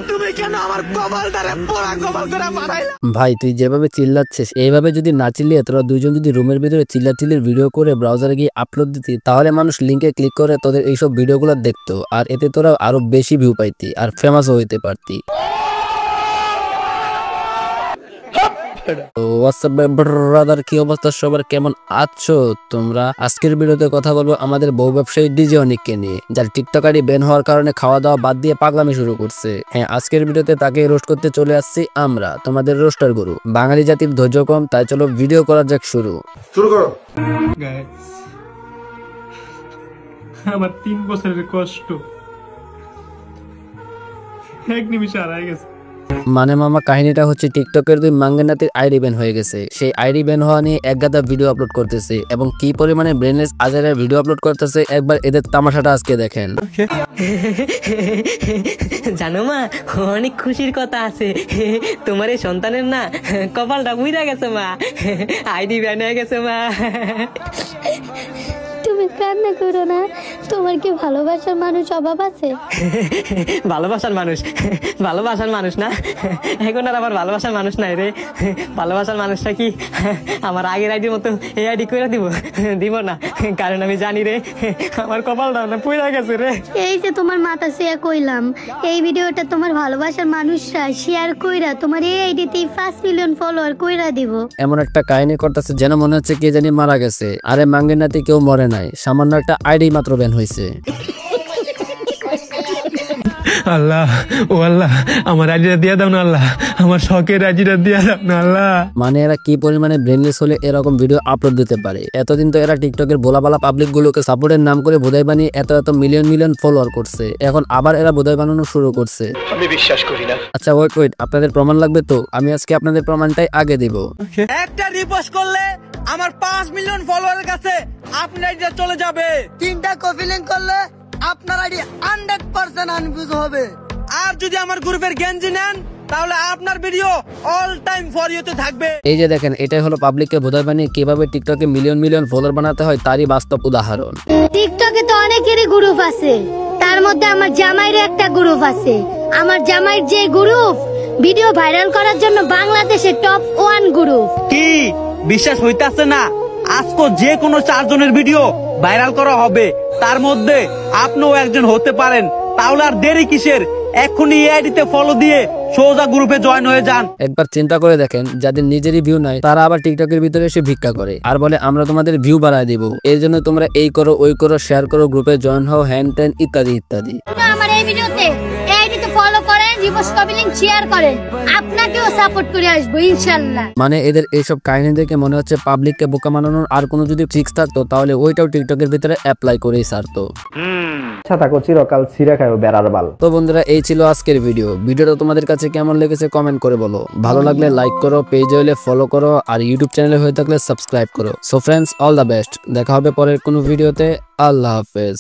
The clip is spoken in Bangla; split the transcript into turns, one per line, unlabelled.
তুমি কেন আমার কপালটারে পোড়া কপাল করে বানাইলা?
ভাই তুই যেভাবে চিল্লাচ্ছিস এইভাবে যদি না চিল্লিয়ে তোরা দুইজন যদি রুমের ভিতরে চিল্লাচিল্লির ভিডিও করে ব্রাউজারে গিয়ে আপলোড দিতি তাহলে মানুষ লিঙ্কে ক্লিক করে তোদের এইসব ভিডিওগুলো দেখতো আর এতে তোরা আরো বেশি ভিউ পাইতি আর ফেমাসও হইতে পারতি। হোয়াটসঅ্যাপ ব্রাদার, কি অবস্থা সবার, কেমন আছো তোমরা? আজকের ভিডিওতে কথা বলবো আমাদের বউ ব্যবসায়ী ডিজে অনিককে নিয়ে, যার টিকটক আইডি ব্যান হওয়ার কারণে খাওয়া দাওয়া বাদ দিয়ে পাগলামি শুরু করছে। হ্যাঁ, আজকের ভিডিওতে তাকে রোস্ট করতে চলে আসছি আমরা, তোমাদের রোস্টার গুরু। বাঙালি জাতির ধৈর্য কম, তাই চলো ভিডিও করা যাক, শুরু করো।
আমার 3 বছরের কষ্ট এক নিমিষে হারাই গেছে।
মানে মামা, কাহিনীটা হচ্ছে টিকটকের দুই মাঙ্গেনাতির আইডি ব্যান হয়ে গেছে। সেই আইডি ব্যান হওয়া নিয়ে এক গাদা ভিডিও আপলোড করতেছে এবং কি পরিমাণে ব্রেনলেস আজারের ভিডিও আপলোড করতেছে একবার এদের তামাশাটা আজকে দেখেন।
জানো মা, অনেক খুশির কথা আছে। তোমার এই সন্তানের না কপালটা বুইরা গেছে মা, আইডি ব্যান হয়ে গেছে মা।
তুমি কান্না করো না, তোমার কি ভালোবাসার মানুষ অভাব আছে?
ভালোবাসার মানুষ না, এখন আর আবার ভালোবাসার মানুষ নাই রে। ভালোবাসার মানুষটা কি আমার আগের আইডির মতো এই আইডি করে দিব না, কারণ আমি জানি রে আমার কপালটা না পুইরা গেছে রে।
এই যে তোমার মাথা শেয়ার কইলাম, এই ভিডিওটা তোমার ভালোবাসার মানুষরা শেয়ার কইরা তোমার এই আইডিতে 5 মিলিয়ন ফলোয়ার কইরা দিব।
এমন একটা কাহিনী করতেছে যেন মনে হচ্ছে কে জানি মারা গেছে। আরে মাঙ্গেনাতি কেউ মরে নাই, সামান্য একটা আইডি মাত্র ব্যান হয়েছে।
আল্লাহ, ও আল্লাহ, আমার আইডিটা দিয়ে দাও না আল্লাহ, আমার শখের আইডিটা দিয়ে দাও না আল্লাহ।
মানে এরা কি পরিমাণে ব্রেনলেস হলে এরকম ভিডিও আপলোড দিতে পারে? এতদিন তো এরা টিকটকের বোলাবালা পাবলিক গুলোকে সাপোর্টের নাম করে বোধাই বানিয়ে এত মিলিয়ন মিলিয়ন ফলোয়ার করছে, এখন আবার এরা বোধাই বানানো শুরু করছে।
আমি বিশ্বাস করি না।
আচ্ছা ওয়েট, আপনাদের প্রমাণ লাগবে তো? আমি আজকে আপনাদের প্রমাণটাই আগে দিব।
একটা রিপোস্ট করলে আমার 5 মিলিয়ন ফলোয়ারের কাছে আপনার আইডিটা চলে যাবে। 3টা কপি লিংক করলে আপনার আইডি 100% আনভিউজ হবে। আর যদি আমার গ্রুপের গেঞ্জি নেন তাহলে আপনার ভিডিও অল টাইম ফর ইউতে থাকবে।
এই যে দেখেন, এটাই হলো পাবলিককে বোধাই বানিয়ে কিভাবে টিকটকে মিলিয়ন মিলিয়ন ফলোয়ার বানাতে হয় তারই বাস্তব উদাহরণ।
টিকটকে তো অনেকেরই গ্রুপ আছে, তার মধ্যে আমার জামাইরও একটা গ্রুপ আছে। আমার জামাইর যে গ্রুপ ভিডিও ভাইরাল করার জন্য বাংলাদেশের টপ 1 গ্রুপ।
কি বিশ্বাস হইতাছে না? আজকে যে কোনো 4 জনের ভিডিও ভাইরাল করা হবে, তার মধ্যে আপনিও একজন হতে পারেন। তাহলে আর দেরি কিসের? এখনই এই আইডিতে ফলো দিয়ে সোজা গ্রুপে জয়েন হয়ে যান।
একবার চিন্তা করে দেখেন, যাদের নিজেরই ভিউ নাই তারা আবার টিকটকের ভিতরে এসে ভিক্ষা করে আর বলে আমরা তোমাদের ভিউ বাড়ায় দিব, এর জন্য তোমরা এই করো ওই করো, শেয়ার করো, গ্রুপে জয়েন হও, হ্যান ত্যান ইত্যাদি ইত্যাদি।
আমার এই ভিডিওতে আইডিতে ফলো করেন, রিপোস্ট কপি লিংক শেয়ার করেন, আপনাকেও সাপোর্ট করে আসবো ইনশাআল্লাহ।
মানে এদের এইসব কাহিনী দেখে মনে হচ্ছে পাবলিককে বোকা বানানোর আর কোনো যদি ট্রিক্স থাকতো তাহলে ওইটাও টিকটকের ভিতরে অ্যাপ্লাই করেই ছাড়তো।
চিরকাল ছিঁড়ে খায় বেড়ার বাল।
তো বন্ধুরা, এই ছিল আজকের ভিডিওটা তোমাদের কাছে কেমন লেগেছে কমেন্ট করে বলো। ভালো লাগলে লাইক করো, পেজে হলে ফলো করো, আর ইউটিউব চ্যানেলে হয়ে থাকলে সাবস্ক্রাইব করো। So friends, all the best, দেখা হবে পরের কোনো ভিডিওতে। আল্লাহ হাফেজ।